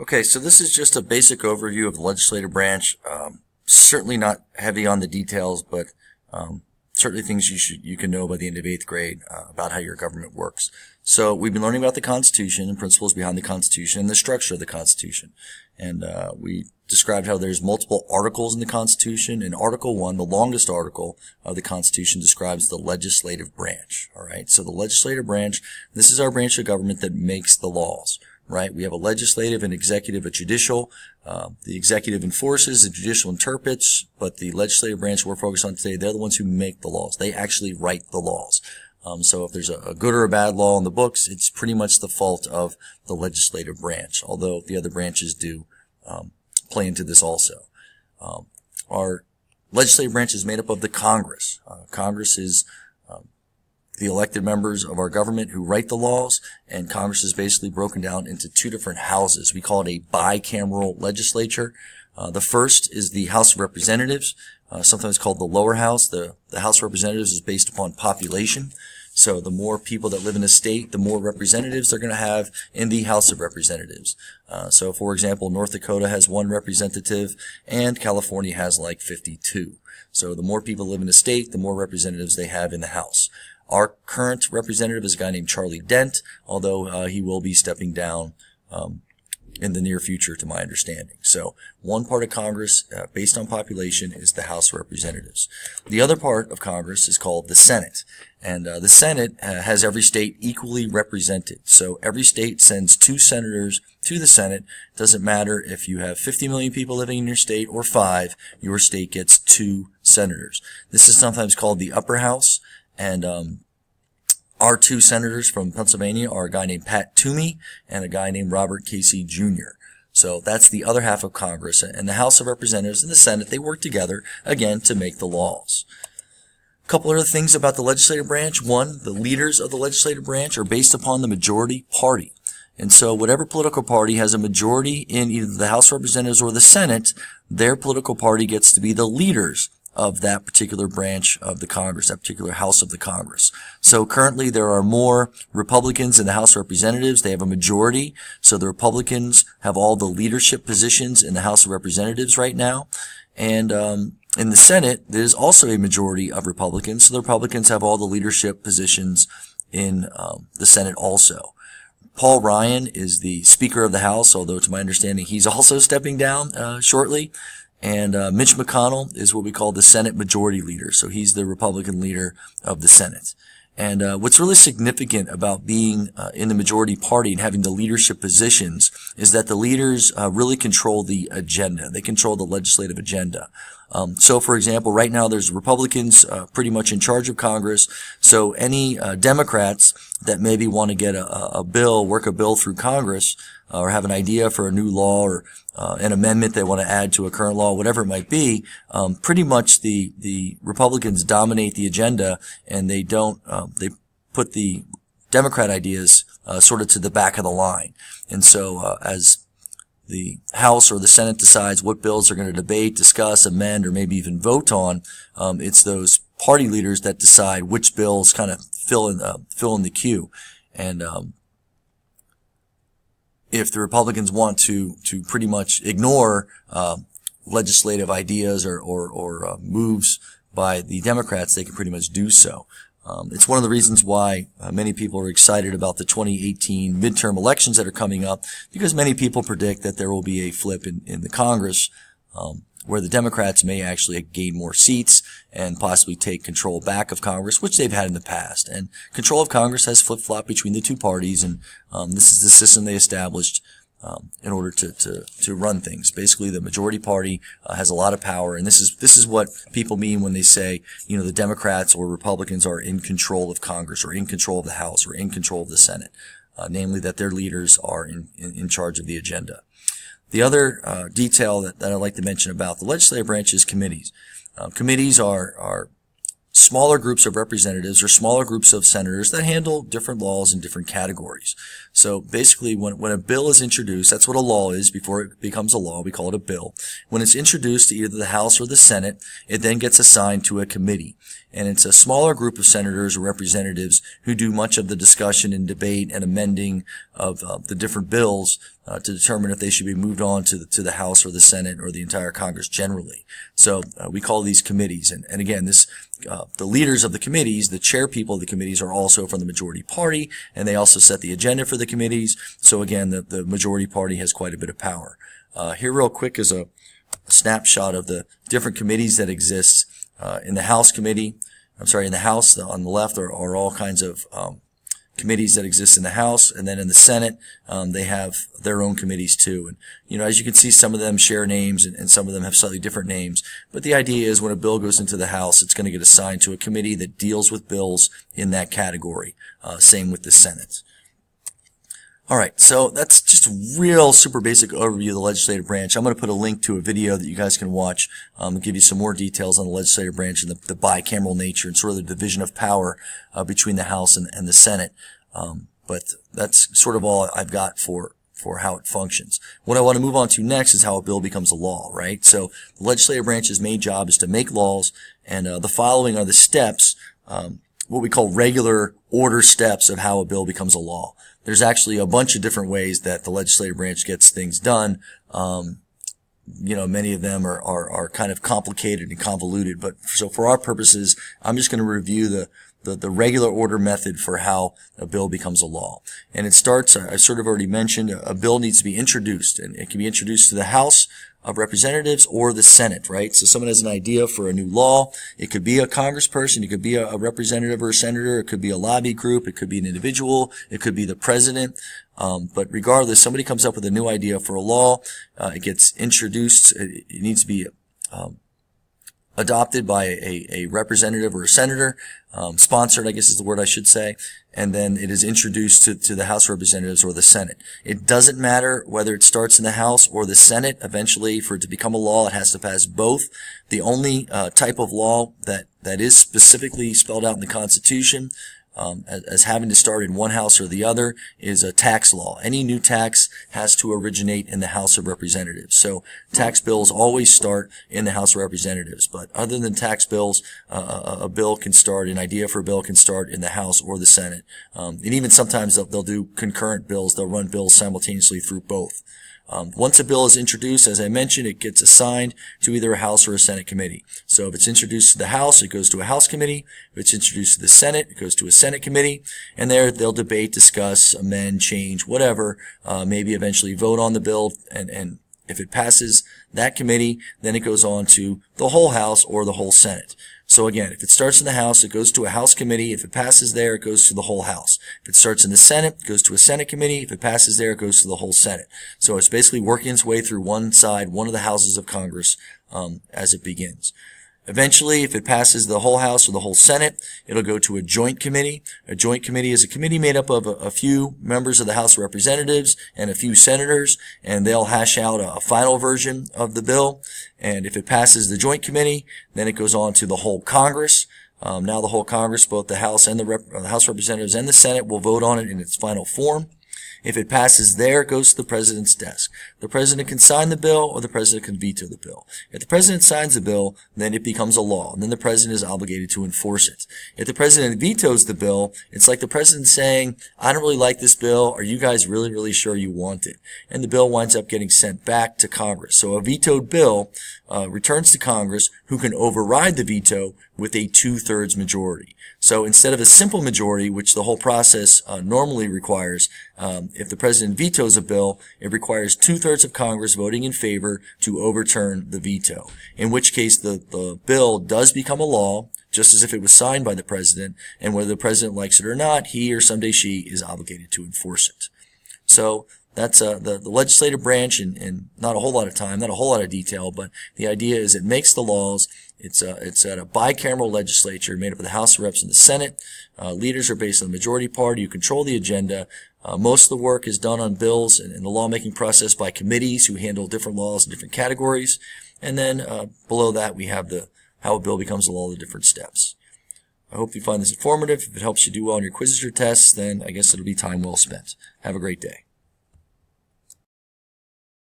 Okay, so this is just a basic overview of the legislative branch. Certainly not heavy on the details, but certainly things you can know by the end of 8th grade about how your government works. So we've been learning about the Constitution and principles behind the Constitution and the structure of the Constitution. And we described how there's multiple articles in the Constitution. And Article 1, the longest article of the Constitution, describes the legislative branch. All right, so the legislative branch, this is our branch of government that makes the laws. Right? We have a legislative, an executive, a judicial. The executive enforces, the judicial interprets, but the legislative branch we're focused on today, they're the ones who make the laws. They actually write the laws. So if there's a good or a bad law in the books, it's pretty much the fault of the legislative branch, although the other branches do play into this also. Our legislative branch is made up of the Congress. Congress is the elected members of our government who write the laws, and Congress is basically broken down into two different houses. We call it a bicameral legislature. The first is the House of Representatives, sometimes called the lower house. The House of Representatives is based upon population. So the more people that live in a state, the more representatives they're going to have in the House of Representatives. So for example, North Dakota has 1 representative and California has like 52. So the more people live in a state, the more representatives they have in the House. Our current representative is a guy named Charlie Dent, although he will be stepping down in the near future, to my understanding. So one part of Congress, based on population, is the House of Representatives. The other part of Congress is called the Senate. And the Senate has every state equally represented. So every state sends 2 senators to the Senate. Doesn't matter if you have 50 million people living in your state or 5, your state gets 2 senators. This is sometimes called the upper house. And our 2 senators from Pennsylvania are a guy named Pat Toomey and a guy named Robert Casey Jr. So that's the other half of Congress. And the House of Representatives and the Senate, they work together, again, to make the laws. A couple other things about the legislative branch. One, the leaders of the legislative branch are based upon the majority party. And so whatever political party has a majority in either the House of Representatives or the Senate, their political party gets to be the leaders of that particular branch of the Congress, that particular House of the Congress. So currently there are more Republicans in the House of Representatives. They have a majority. So the Republicans have all the leadership positions in the House of Representatives right now. And in the Senate, there's also a majority of Republicans. So the Republicans have all the leadership positions in the Senate also. Paul Ryan is the Speaker of the House, although to my understanding he's also stepping down shortly. And Mitch McConnell is what we call the Senate Majority Leader. So he's the Republican leader of the Senate. And what's really significant about being in the majority party and having the leadership positions is that the leaders really control the agenda. They control the legislative agenda. So, for example, right now there's Republicans pretty much in charge of Congress. So any Democrats that maybe want to get a bill, work a bill through Congress, or have an idea for a new law or an amendment they want to add to a current law, whatever it might be, pretty much the Republicans dominate the agenda, and they don't they put the Democrat ideas sort of to the back of the line. And so as the House or the Senate decides what bills they're going to debate, discuss, amend, or maybe even vote on, it's those party leaders that decide which bills kind of fill in the queue. And if the Republicans want to pretty much ignore legislative ideas or moves by the Democrats, they can pretty much do so. It's one of the reasons why many people are excited about the 2018 midterm elections that are coming up, because many people predict that there will be a flip in the Congress where the Democrats may actually gain more seats and possibly take control back of Congress, which they've had in the past. And control of Congress has flip-flopped between the 2 parties, and this is the system they established in order to run things. Basically, the majority party has a lot of power, and this is what people mean when they say, you know, the Democrats or Republicans are in control of Congress or in control of the House or in control of the Senate, namely that their leaders are in charge of the agenda. The other detail that I'd like to mention about the legislative branch is committees. Committees are smaller groups of representatives or smaller groups of senators that handle different laws in different categories. So basically, when a bill is introduced, that's what a law is before it becomes a law. We call it a bill. When it's introduced to either the House or the Senate, it then gets assigned to a committee. and it's a smaller group of senators or representatives who do much of the discussion and debate and amending of the different bills to determine if they should be moved on to the House or the Senate or the entire Congress generally. So we call these committees, and again, the leaders of the committees, the chair people of the committees, are also from the majority party, and they also set the agenda for the committees. So again, the majority party has quite a bit of power. Here real quick is a snapshot of the different committees that exist. In the House committee, in the House, on the left are all kinds of committees that exist in the House, and then in the Senate, they have their own committees too. And, as you can see, some of them share names and some of them have slightly different names. But the idea is when a bill goes into the House, it's going to get assigned to a committee that deals with bills in that category. Same with the Senate. All right, so that's just a real super basic overview of the legislative branch. I'm going to put a link to a video that you guys can watch and give you some more details on the legislative branch and the bicameral nature and sort of the division of power between the House and the Senate. But that's sort of all I've got for how it functions. What I want to move on to next is how a bill becomes a law, right? So the legislative branch's main job is to make laws, and the following are the steps, what we call regular order steps of how a bill becomes a law. There's actually a bunch of different ways that the legislative branch gets things done. Many of them are kind of complicated and convoluted, but so for our purposes, I'm just going to review the regular order method for how a bill becomes a law. And it starts, I sort of already mentioned, a bill needs to be introduced, and it can be introduced to the House of Representatives or the Senate, right? So someone has an idea for a new law. It could be a congressperson, it could be a representative or a senator, it could be a lobby group, it could be an individual, it could be the president. But regardless, somebody comes up with a new idea for a law, it gets introduced, it needs to be adopted by a representative or a senator, sponsored, I guess is the word I should say, and then it is introduced to the House of Representatives or the Senate. It doesn't matter whether it starts in the House or the Senate. Eventually, for it to become a law, it has to pass both. The only type of law that is specifically spelled out in the Constitution as having to start in one house or the other is a tax law. Any new tax has to originate in the House of Representatives. So tax bills always start in the House of Representatives. But other than tax bills, a bill can start, an idea for a bill can start in the House or the Senate. And even sometimes they'll do concurrent bills. They'll run bills simultaneously through both. Once a bill is introduced, as I mentioned, it gets assigned to either a House or a Senate committee. So if it's introduced to the House, it goes to a House committee. If it's introduced to the Senate, it goes to a Senate committee. And there they'll debate, discuss, amend, change, whatever, maybe eventually vote on the bill. And if it passes that committee, then it goes on to the whole House or the whole Senate. So again, if it starts in the House, it goes to a House committee. If it passes there, it goes to the whole House. If it starts in the Senate, it goes to a Senate committee. If it passes there, it goes to the whole Senate. So it's basically working its way through one side, one of the houses of Congress, as it begins. Eventually, if it passes the whole House or the whole Senate, it'll go to a joint committee. A joint committee is a committee made up of a few members of the House of Representatives and a few senators, and they'll hash out a final version of the bill. And if it passes the joint committee, then it goes on to the whole Congress. Now the whole Congress, both the House and the House of Representatives and the Senate, will vote on it in its final form. If it passes there, it goes to the president's desk. The president can sign the bill or the president can veto the bill. If the president signs the bill, then it becomes a law, and then the president is obligated to enforce it. If the president vetoes the bill, it's like the president saying, I don't really like this bill. Are you guys really, really sure you want it? And the bill winds up getting sent back to Congress. So a vetoed bill returns to Congress, who can override the veto with a 2/3 majority. So instead of a simple majority, which the whole process normally requires, if the president vetoes a bill, it requires 2/3 of Congress voting in favor to overturn the veto, in which case the bill does become a law, just as if it was signed by the president, and whether the president likes it or not, he or someday she is obligated to enforce it. So that's the legislative branch in not a whole lot of time, not a whole lot of detail, but the idea is it makes the laws. It's at a bicameral legislature made up of the House of Reps and the Senate. Leaders are based on the majority party. You control the agenda. Most of the work is done on bills and in the lawmaking process by committees who handle different laws in different categories. And then below that we have how a bill becomes a law, the different steps. I hope you find this informative. If it helps you do well on your quizzes or tests, then I guess it'll be time well spent. Have a great day.